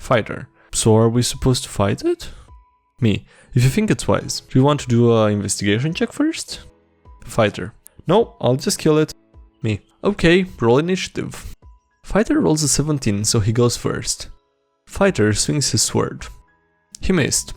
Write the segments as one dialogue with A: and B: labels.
A: Fighter. So are we supposed to fight it? Me. If you think it's wise, do you want to do an investigation check first? Fighter. No, I'll just kill it. Me. Okay, roll initiative. Fighter rolls a 17, so he goes first. Fighter swings his sword. He missed.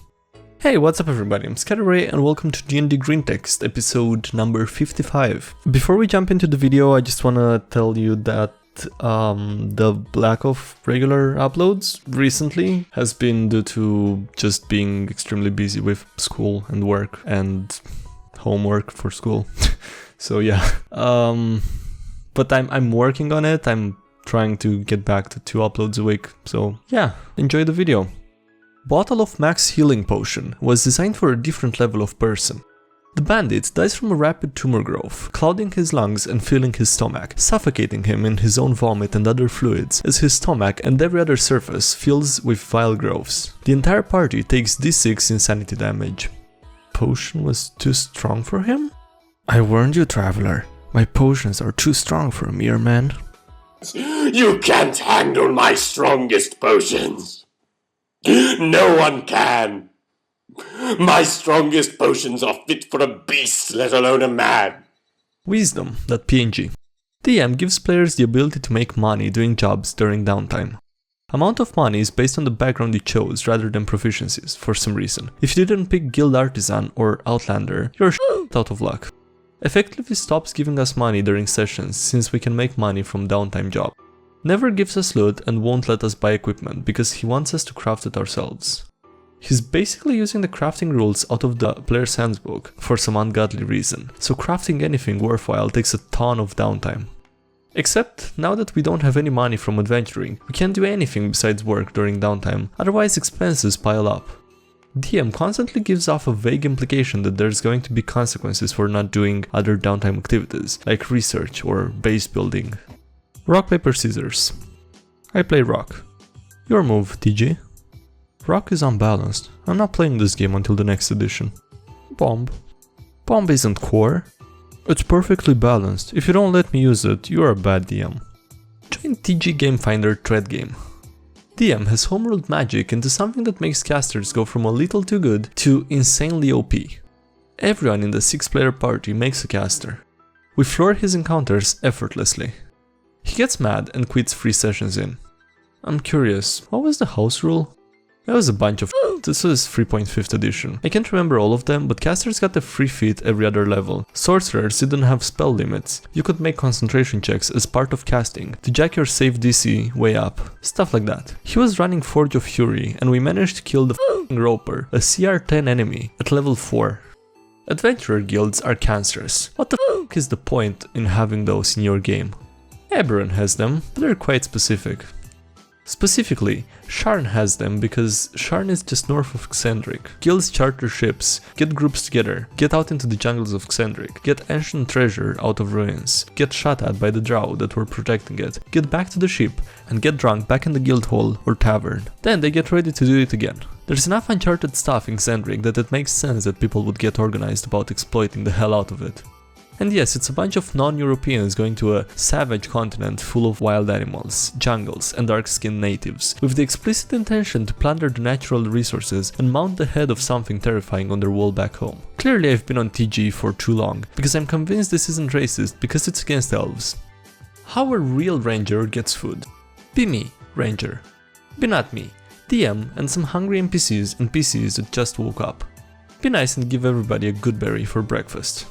A: Hey, what's up everybody, I'm SkyDieRay and welcome to DnDGreentext, episode number 55. Before we jump into the video, I just wanna tell you that the lack of regular uploads recently has been due to just being extremely busy with school and work and homework for school. So yeah, but I'm working on it. I'm trying to get back to 2 uploads a week, so yeah, enjoy the video. Bottle of Max Healing Potion was designed for a different level of person. The bandit dies from a rapid tumor growth, clouding his lungs and filling his stomach, suffocating him in his own vomit and other fluids, as his stomach and every other surface fills with vile growths. The entire party takes d6 insanity damage. Potion was too strong for him? I warned you, traveler. My potions are too strong for a mere man.
B: You can't handle my strongest potions. No one can. My strongest potions are fit for a beast, let alone a man.
A: Wisdom.png. DM gives players the ability to make money doing jobs during downtime. Amount of money is based on the background you chose rather than proficiencies, for some reason. If you didn't pick Guild Artisan or Outlander, you're out of luck. Effectively stops giving us money during sessions since we can make money from downtime job. Never gives us loot and won't let us buy equipment because he wants us to craft it ourselves. He's basically using the crafting rules out of the player's handbook for some ungodly reason, so crafting anything worthwhile takes a ton of downtime. Except, now that we don't have any money from adventuring, we can't do anything besides work during downtime, otherwise expenses pile up. DM constantly gives off a vague implication that there's going to be consequences for not doing other downtime activities, like research or base building. Rock, paper, scissors. I play rock. Your move, TG. Rock is unbalanced. I'm not playing this game until the next edition. Bomb. Bomb isn't core. It's perfectly balanced. If you don't let me use it, you're a bad DM. Join TG Game Finder thread game. DM has homeruled magic into something that makes casters go from a little too good to insanely OP. Everyone in the 6-player party makes a caster. We floor his encounters effortlessly. He gets mad and quits 3 sessions in. I'm curious, what was the house rule? There was a bunch of this was 3.5th edition. I can't remember all of them, but casters got a free feat every other level. Sorcerers didn't have spell limits. You could make concentration checks as part of casting to jack your save DC way up. Stuff like that. He was running Forge of Fury and we managed to kill the Roper, a CR10 enemy, at level 4. Adventurer guilds are cancerous. What the is the point in having those in your game? Eberron has them, but they're quite specific. Specifically, Sharn has them because Sharn is just north of Xandric. Guilds charter ships, get groups together, get out into the jungles of Xandric, get ancient treasure out of ruins, get shot at by the drow that were protecting it, get back to the ship, and get drunk back in the guild hall or tavern. Then they get ready to do it again. There's enough uncharted stuff in Xandric that it makes sense that people would get organized about exploiting the hell out of it. And yes, it's a bunch of non-Europeans going to a savage continent full of wild animals, jungles, and dark-skinned natives, with the explicit intention to plunder the natural resources and mount the head of something terrifying on their wall back home. Clearly I've been on TG for too long, because I'm convinced this isn't racist because it's against elves. How a real ranger gets food. Be me, ranger. Be not me, DM and some hungry NPCs and PCs that just woke up. Be nice and give everybody a good berry for breakfast.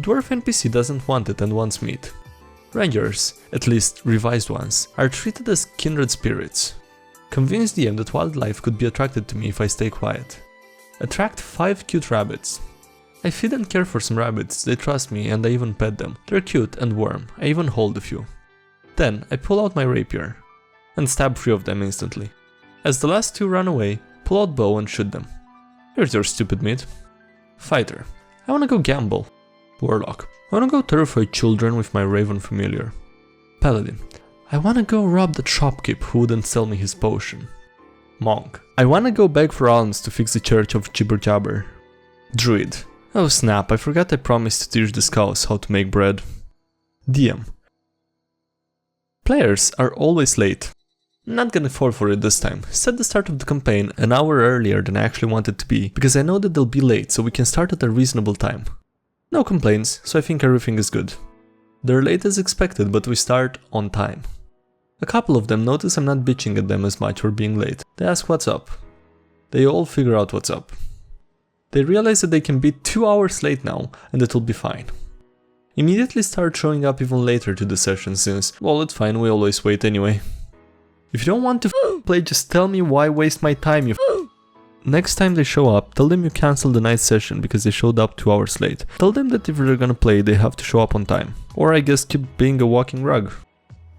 A: Dwarf NPC doesn't want it and wants meat. Rangers, at least revised ones, are treated as kindred spirits. Convince DM that wildlife could be attracted to me if I stay quiet. Attract 5 cute rabbits. I feed and care for some rabbits, they trust me and I even pet them. They're cute and warm, I even hold a few. Then I pull out my rapier and stab 3 of them instantly. As the last 2 run away, pull out bow and shoot them. Here's your stupid meat. Fighter. I wanna go gamble. Warlock. I wanna go terrify children with my raven familiar. Paladin. I wanna go rob the shopkeep who wouldn't sell me his potion. Monk. I wanna go beg for alms to fix the church of Jibber Jabber. Druid. Oh snap, I forgot I promised to teach the scows how to make bread. DM. Players are always late. Not gonna fall for it this time. Set the start of the campaign an hour earlier than I actually want it to be, because I know that they'll be late, so we can start at a reasonable time. No complaints, so I think everything is good. They're late as expected, but we start on time. A couple of them notice I'm not bitching at them as much for being late. They ask what's up. They all figure out what's up. They realize that they can be 2 hours late now, and it'll be fine. Immediately start showing up even later to the session since, well, it's fine, we always wait anyway. If you don't want to play, just tell me why waste my time, you Next time they show up, tell them you cancelled the night session because they showed up 2 hours late. Tell them that if they're gonna play, they have to show up on time. Or I guess keep being a walking rug.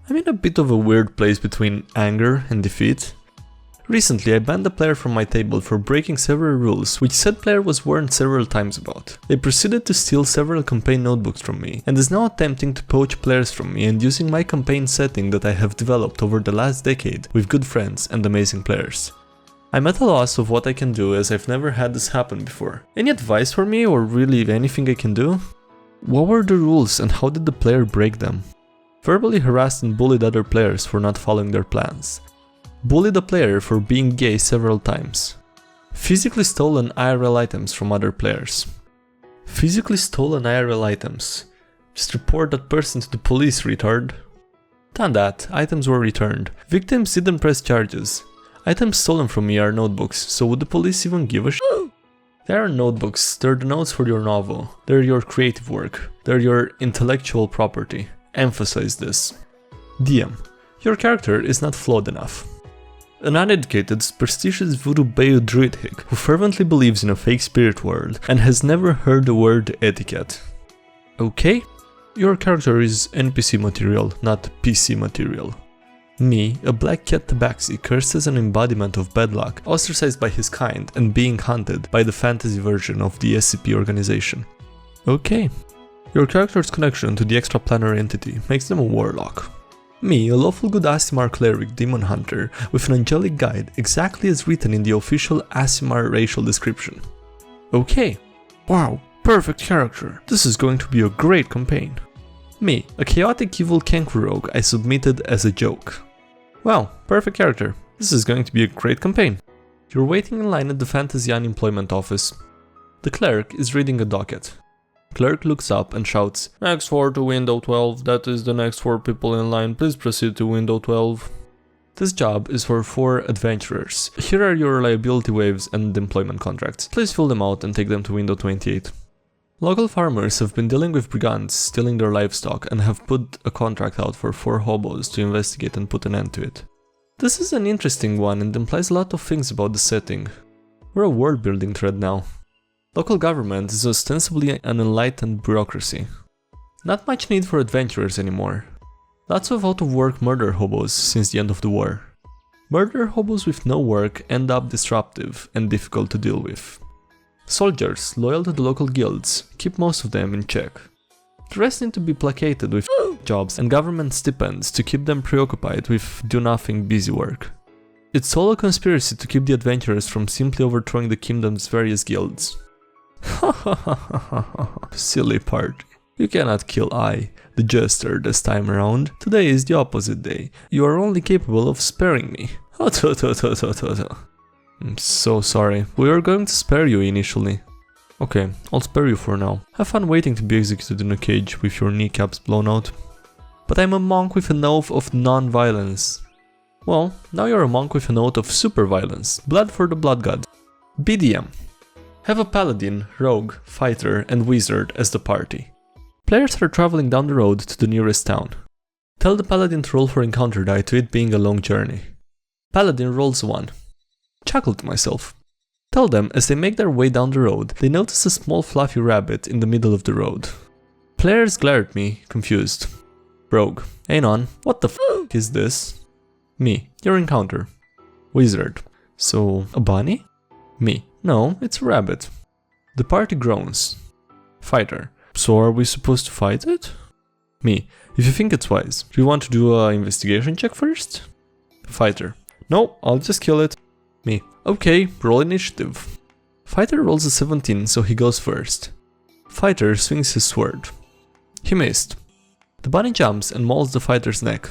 A: I'm in a bit of a weird place between anger and defeat. Recently I banned a player from my table for breaking several rules which said player was warned several times about. They proceeded to steal several campaign notebooks from me and is now attempting to poach players from me and using my campaign setting that I have developed over the last decade with good friends and amazing players. I'm at a loss of what I can do as I've never had this happen before. Any advice for me or really anything I can do? What were the rules and how did the player break them? Verbally harassed and bullied other players for not following their plans. Bullied a player for being gay several times. Physically stolen IRL items from other players. Physically stolen IRL items. Just report that person to the police, retard. Done that, items were returned. Victims didn't press charges. Items stolen from me are notebooks, so would the police even give a shit? They are notebooks, they're the notes for your novel. They're your creative work. They're your intellectual property. Emphasize this. DM. Your character is not flawed enough. An uneducated, superstitious voodoo bayou druid hick who fervently believes in a fake spirit world and has never heard the word etiquette. Okay? Your character is NPC material, not PC material. Me, a black cat tabaxi cursed as an embodiment of bad luck, ostracized by his kind and being hunted by the fantasy version of the SCP organization. Okay. Your character's connection to the extraplanar entity makes them a warlock. Me, a lawful good Aasimar cleric demon hunter with an angelic guide exactly as written in the official Aasimar racial description. Okay. Wow, perfect character. This is going to be a great campaign. Me, a chaotic evil kangaroo rogue I submitted as a joke. Wow, perfect character. This is going to be a great campaign. You're waiting in line at the fantasy unemployment office. The clerk is reading a docket. Clerk looks up and shouts, "Next 4 to window 12, that is the next 4 people in line, please proceed to window 12. This job is for 4 adventurers. Here are your liability waivers and employment contracts. Please fill them out and take them to window 28. Local farmers have been dealing with brigands stealing their livestock and have put a contract out for 4 hobos to investigate and put an end to it. This is an interesting one and implies a lot of things about the setting. We're a world building thread now. Local government is ostensibly an enlightened bureaucracy. Not much need for adventurers anymore. Lots of out-of-work murder hobos since the end of the war. Murder hobos with no work end up disruptive and difficult to deal with. Soldiers, loyal to the local guilds, keep most of them in check. The rest need to be placated with jobs and government stipends to keep them preoccupied with do-nothing busy work. It's all a conspiracy to keep the adventurers from simply overthrowing the kingdom's various guilds. Silly party. You cannot kill I, the jester, this time around. Today is the opposite day. You are only capable of sparing me. I'm so sorry. We were going to spare you initially. Okay, I'll spare you for now. Have fun waiting to be executed in a cage with your kneecaps blown out. But I'm a monk with an oath of non-violence. Well, now you're a monk with an oath of super-violence. Blood for the blood god. BDM. Have a paladin, rogue, fighter, and wizard as the party. Players are traveling down the road to the nearest town. Tell the paladin to roll for encounter die to it being a long journey. Paladin rolls 1. Chuckle to myself. Tell them as they make their way down the road, they notice a small fluffy rabbit in the middle of the road. Players glare at me, confused. Rogue. Anon, what the f*** is this? Me. Your encounter. Wizard. So, a bunny? Me. No, it's a rabbit. The party groans. Fighter. So are we supposed to fight it? Me. If you think it's wise. Do you want to do an investigation check first? Fighter. No, I'll just kill it. Me. Okay, roll initiative. Fighter rolls a 17, so he goes first. Fighter swings his sword. He missed. The bunny jumps and mauls the fighter's neck.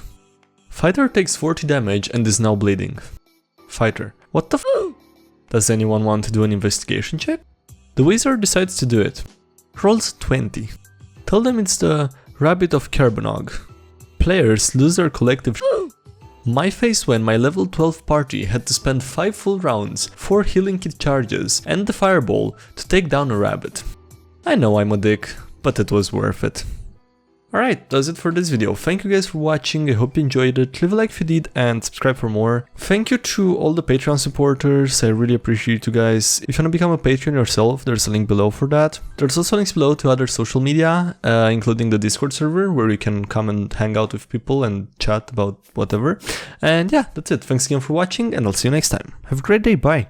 A: Fighter takes 40 damage and is now bleeding. Fighter: what the f? Does anyone want to do an investigation check? The wizard decides to do it. Rolls 20. Tell them it's the Rabbit of Kerbonog. Players lose their collective My face when my level 12 party had to spend 5 full rounds, 4 healing kit charges and the fireball to take down a rabbit. I know I'm a dick, but it was worth it. Alright, that's it for this video. Thank you guys for watching, I hope you enjoyed it. Leave a like if you did and subscribe for more. Thank you to all the Patreon supporters, I really appreciate you guys. If you wanna become a Patreon yourself, there's a link below for that. There's also links below to other social media, including the Discord server, where you can come and hang out with people and chat about whatever. And yeah, that's it. Thanks again for watching, and I'll see you next time. Have a great day, bye!